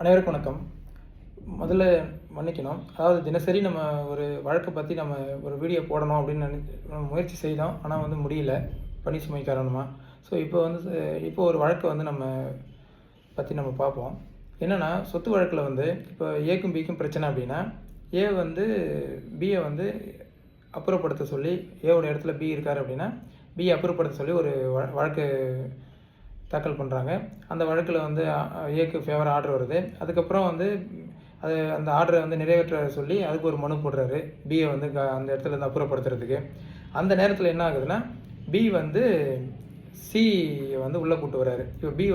அனைவருக்கும் வணக்கம். முதல்ல மன்னிக்கணும். அதாவது தினசரி நம்ம ஒரு வழக்கை பற்றி நம்ம ஒரு வீடியோ போடணும் அப்படின்னு நம்ம முயற்சி செய்தோம். ஆனால் முடியல பணி சுமை காரணமாக. ஸோ இப்போ ஒரு வழக்கை நம்ம பற்றி நம்ம பார்ப்போம். என்னென்னா, சொத்து வழக்கில் இப்போ ஏக்கும் பிக்கும் பிரச்சனை அப்படின்னா, ஏ பியை அப்புறப்படுத்த சொல்லி, ஏவோட இடத்துல பி இருக்கார் அப்படின்னா பியை அப்புறப்படுத்த சொல்லி ஒரு வழக்கு தாக்கல் பண்ணுறாங்க. அந்த வழக்கில் ஏக்கு ஃபேவராக ஆர்டர் வருது. அதுக்கப்புறம் அந்த ஆர்டரை நிறைவேற்ற சொல்லி அதுக்கு ஒரு மனு போடுறாரு, பியை அந்த இடத்துல அப்புறப்படுத்துறதுக்கு. அந்த நேரத்தில் என்ன ஆகுதுன்னா, பி சி உள்ளே கூப்பிட்டு வர்றாரு. இப்போ பி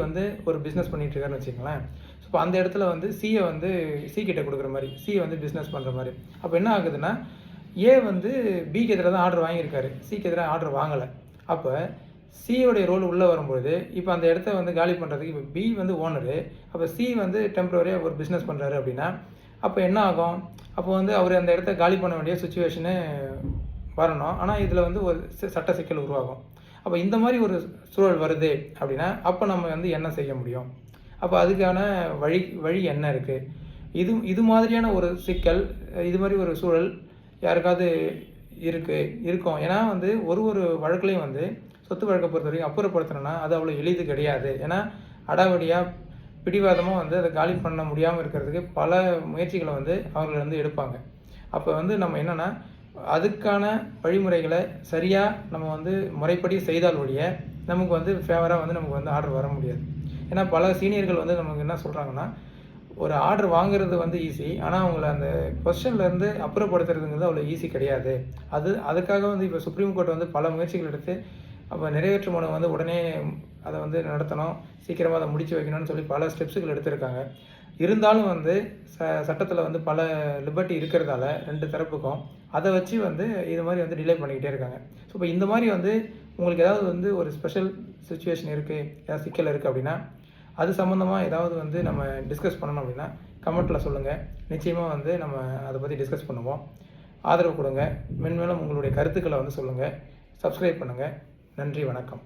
ஒரு பிஸ்னஸ் பண்ணிகிட்டு இருக்காருன்னு வச்சுக்கோங்களேன். ஸோ இப்போ அந்த இடத்துல சியை சி கிட்ட கொடுக்குற மாதிரி, சி பிஸ்னஸ் பண்ணுற மாதிரி. அப்போ என்ன ஆகுதுன்னா, ஏ பிக்கு எதிராக தான் ஆர்டர் வாங்கியிருக்காரு, சிக்கு எதிராக ஆர்டர் வாங்கலை. அப்போ சியோடைய ரோல் உள்ளே வரும்போது இப்போ அந்த இடத்த காலி பண்ணுறதுக்கு இப்போ பி ஓனரு, அப்போ சி டெம்பரரியாக ஒரு பிஸ்னஸ் பண்ணுறாரு அப்படின்னா, அப்போ என்ன ஆகும்? அப்போ அவர் அந்த இடத்த காலி பண்ண வேண்டிய சுச்சுவேஷனு வரணும். ஆனால் இதில் ஒரு சட்ட சிக்கல் உருவாகும். அப்போ இந்த மாதிரி ஒரு சூழல் வருது அப்படின்னா, அப்போ நம்ம என்ன செய்ய முடியும்? அப்போ அதுக்கான வழி என்ன இருக்குது? இது மாதிரியான ஒரு சிக்கல், இது மாதிரி ஒரு சூழல் யாருக்காவது இருக்கும். ஏன்னா ஒரு வழக்குலையும் சொத்து வழக்கை பொறுத்த வரைக்கும் அப்புறப்படுத்தணும்னா அது அவ்வளோ எளிது கிடையாது. ஏன்னா அடாவடியாக பிடிவாதமாக அதை காலி பண்ண முடியாமல் இருக்கிறதுக்கு பல முயற்சிகளை அவர்கள் எடுப்பாங்க. அப்போ நம்ம என்னென்னா, அதுக்கான வழிமுறைகளை சரியாக நம்ம முறைப்படி செய்தால் ஒழிய நமக்கு ஃபேவராக நமக்கு ஆர்டர் வர முடியாது. ஏன்னா பல சீனியர்கள் நமக்கு என்ன சொல்கிறாங்கன்னா, ஒரு ஆர்டர் வாங்குறது ஈஸி, ஆனால் அவங்கள அந்த பொசிஷன்லேருந்து அப்புறப்படுத்துறதுங்கிறது அவ்வளோ ஈஸி கிடையாது. அதுக்காக இப்போ சுப்ரீம் கோர்ட் பல முயற்சிகள் எடுத்து அப்போ நிறைவேற்று மனு உடனே அதை நடத்தணும், சீக்கிரமாக அதை முடித்து வைக்கணும்னு சொல்லி பல ஸ்டெப்ஸுகள் எடுத்திருக்காங்க. இருந்தாலும் சட்டத்தில் பல லிபர்ட்டி இருக்கிறதால ரெண்டு தரப்புக்கும் அதை வச்சு இது மாதிரி டிலே பண்ணிக்கிட்டே இருக்காங்க. ஸோ இப்போ இந்த மாதிரி உங்களுக்கு ஏதாவது ஒரு ஸ்பெஷல் சுச்சுவேஷன் இருக்குது, ஏதாவது சிக்கல் இருக்குது அப்படின்னா, அது சம்மந்தமாக ஏதாவது நம்ம டிஸ்கஸ் பண்ணணும் அப்படின்னா கமெண்ட்டில் சொல்லுங்கள். நிச்சயமாக நம்ம அதை பற்றி டிஸ்கஸ் பண்ணுவோம். ஆதரவு கொடுங்க. மென்மேலும் உங்களுடைய கருத்துக்களை சொல்லுங்கள். சப்ஸ்கிரைப் பண்ணுங்கள். நன்றி, வணக்கம்.